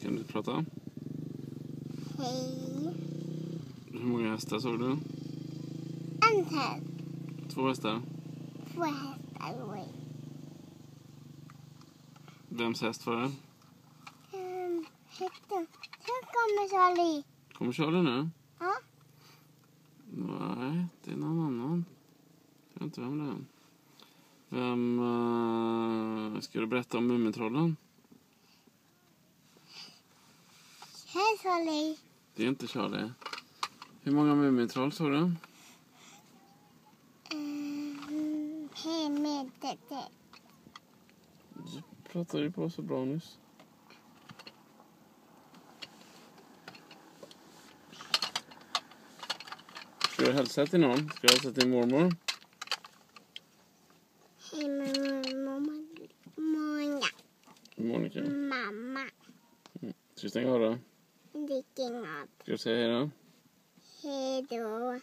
Kan du prata? Hej. Hur många hästar såg du? En häst. 2 hästar. 2 hästar. Oj. Vems häst var det? Hästen. Sen kommer Charlie. Kommer Charlie nu? Ja. Nej, det är någon annan. Jag vet inte vem det är. Ska du berätta om Mumintrollen? Hej Charlie. Det är inte Charlie. Hur många Mumintroll såg du? Hej med det. Du pratade ju på så bra nyss. Ska du hälsa till någon? Ska du hälsa till mormor? Hej mamma. Monica. Mamma. Ska vi stänga av då? Dricker något. Ska du säga hej då? Hej då.